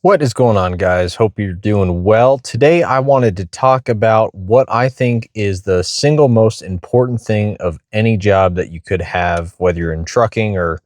What is going on, guys? Hope you're doing well. Today, I wanted to talk about what I think is the single most important thing of any job that you could have, whether you're in trucking or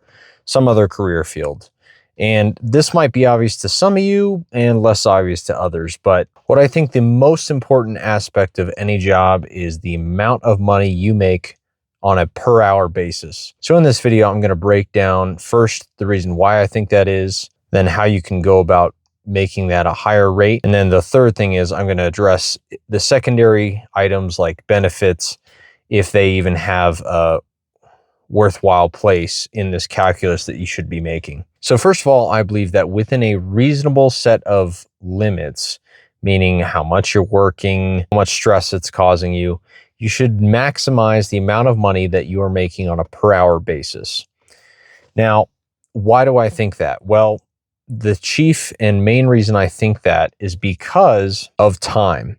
some other career field. And this might be obvious to some of you and less obvious to others, but what I think the most important aspect of any job is the amount of money you make on a per hour basis. So in this video, I'm going to break down first the reason why I think that is, then how you can go about making that a higher rate. And then the third thing is I'm going to address the secondary items like benefits, if they even have a worthwhile place in this calculus that you should be making. So first of all, I believe that within a reasonable set of limits, meaning how much you're working, how much stress it's causing you, you should maximize the amount of money that you are making on a per hour basis. Now, why do I think that? Well, the chief and main reason I think that is because of time.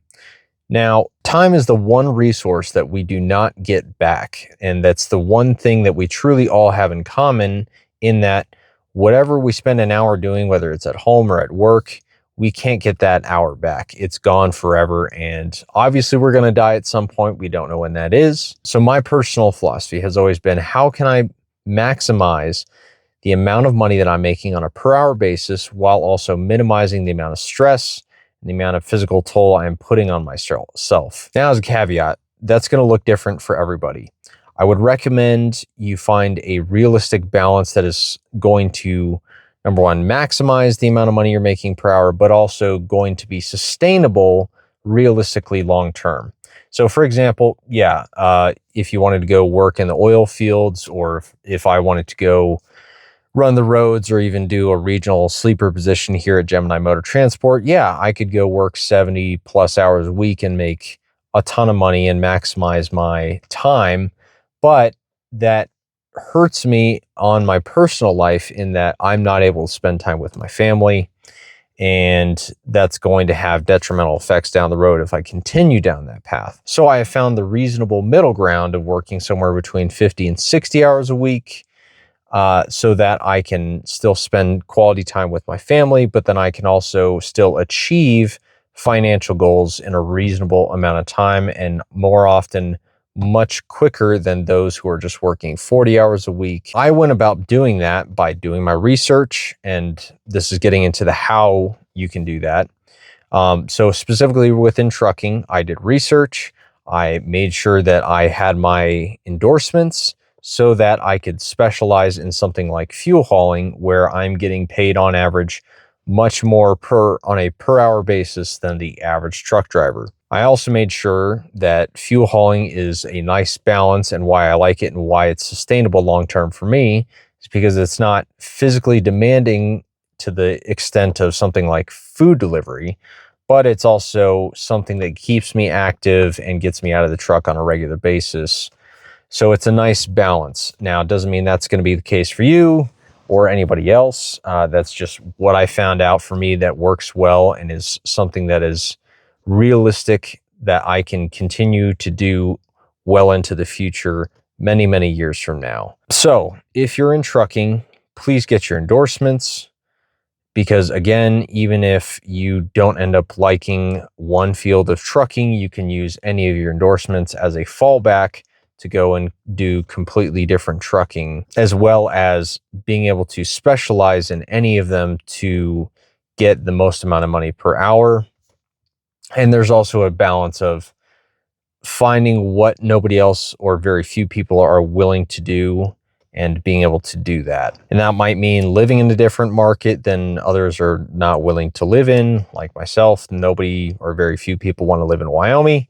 Now, time is the one resource that we do not get back. And that's the one thing that we truly all have in common, in that whatever we spend an hour doing, whether it's at home or at work, we can't get that hour back. It's gone forever. And obviously we're going to die at some point. We don't know when that is. So my personal philosophy has always been, how can I maximize the amount of money that I'm making on a per hour basis while also minimizing the amount of stress and the amount of physical toll I'm putting on myself. Now, as a caveat, that's going to look different for everybody. I would recommend you find a realistic balance that is going to, number one, maximize the amount of money you're making per hour, but also going to be sustainable realistically long term. So for example, if you wanted to go work in the oil fields, or if I wanted to go run the roads or even do a regional sleeper position here at Gemini Motor Transport, I could go work 70 plus hours a week and make a ton of money and maximize my time. But that hurts me on my personal life in that I'm not able to spend time with my family. And that's going to have detrimental effects down the road if I continue down that path. So I have found the reasonable middle ground of working somewhere between 50 and 60 hours a week, so that I can still spend quality time with my family, but then I can also still achieve financial goals in a reasonable amount of time, and more often much quicker than those who are just working 40 hours a week. I went about doing that by doing my research, and this is getting into the how you can do that. So specifically within trucking, I did research. I made sure that I had my endorsements so that I could specialize in something like fuel hauling, where I'm getting paid on average much more on a per hour basis than the average truck driver. I also made sure that fuel hauling is a nice balance, and why I like it and why it's sustainable long term for me is because it's not physically demanding to the extent of something like food delivery, but it's also something that keeps me active and gets me out of the truck on a regular basis. So it's a nice balance. Now, it doesn't mean that's going to be the case for you or anybody else. That's just what I found out for me that works well and is something that is realistic that I can continue to do well into the future, many, many years from now. So if you're in trucking, please get your endorsements, because again, even if you don't end up liking one field of trucking, you can use any of your endorsements as a fallback to go and do completely different trucking, as well as being able to specialize in any of them to get the most amount of money per hour. And there's also a balance of finding what nobody else or very few people are willing to do and being able to do that. And that might mean living in a different market than others are not willing to live in, like myself. Nobody or very few people want to live in Wyoming.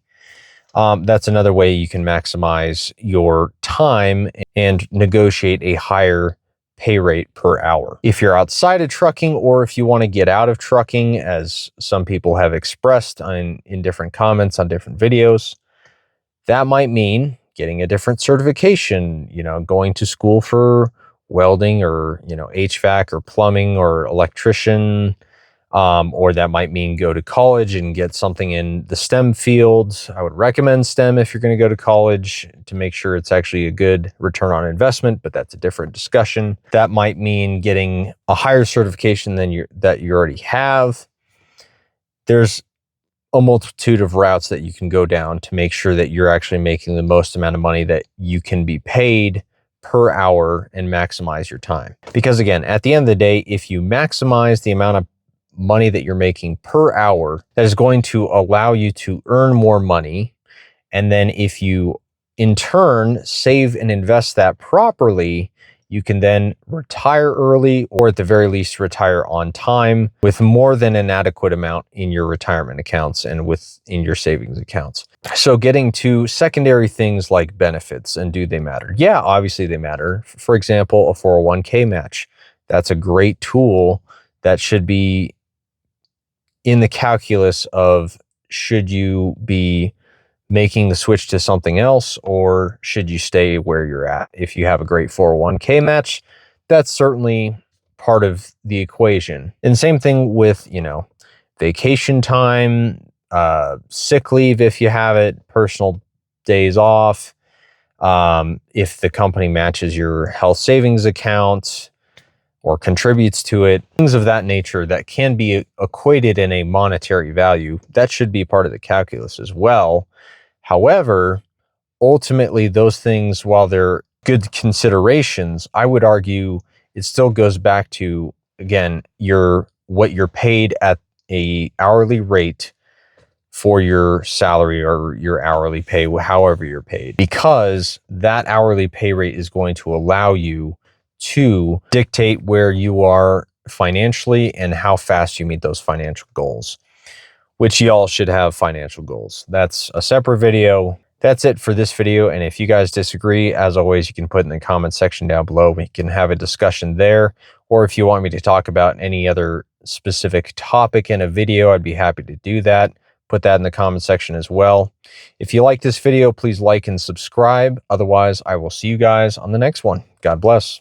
That's another way you can maximize your time and negotiate a higher pay rate per hour. If you're outside of trucking, or if you want to get out of trucking, as some people have expressed in different comments on different videos, that might mean getting a different certification, going to school for welding or, HVAC or plumbing or electrician, or that might mean go to college and get something in the STEM fields. I would recommend STEM if you're going to go to college to make sure it's actually a good return on investment, but that's a different discussion. That might mean getting a higher certification than that you already have. There's a multitude of routes that you can go down to make sure that you're actually making the most amount of money that you can be paid per hour and maximize your time. Because again, at the end of the day, if you maximize the amount of money that you're making per hour, that is going to allow you to earn more money. And then if you in turn save and invest that properly, you can then retire early, or at the very least retire on time with more than an adequate amount in your retirement accounts and in your savings accounts. So getting to secondary things like benefits, and do they matter? Yeah, obviously they matter. For example, a 401k match. That's a great tool that should be in the calculus of should you be making the switch to something else, or should you stay where you're at? If you have a great 401k match, that's certainly part of the equation. And same thing with, vacation time, sick leave if you have it, personal days off, if the company matches your health savings account or contributes to it, things of that nature that can be equated in a monetary value, that should be part of the calculus as well. However, ultimately, those things, while they're good considerations, I would argue it still goes back to, again, what you're paid at a hourly rate for your salary or your hourly pay, however you're paid, because that hourly pay rate is going to allow you to dictate where you are financially and how fast you meet those financial goals, which y'all should have financial goals. That's a separate video. That's it for this video. And if you guys disagree, as always, you can put in the comment section down below. We can have a discussion there. Or if you want me to talk about any other specific topic in a video, I'd be happy to do that. Put that in the comment section as well. If you like this video, please like and subscribe. Otherwise, I will see you guys on the next one. God bless.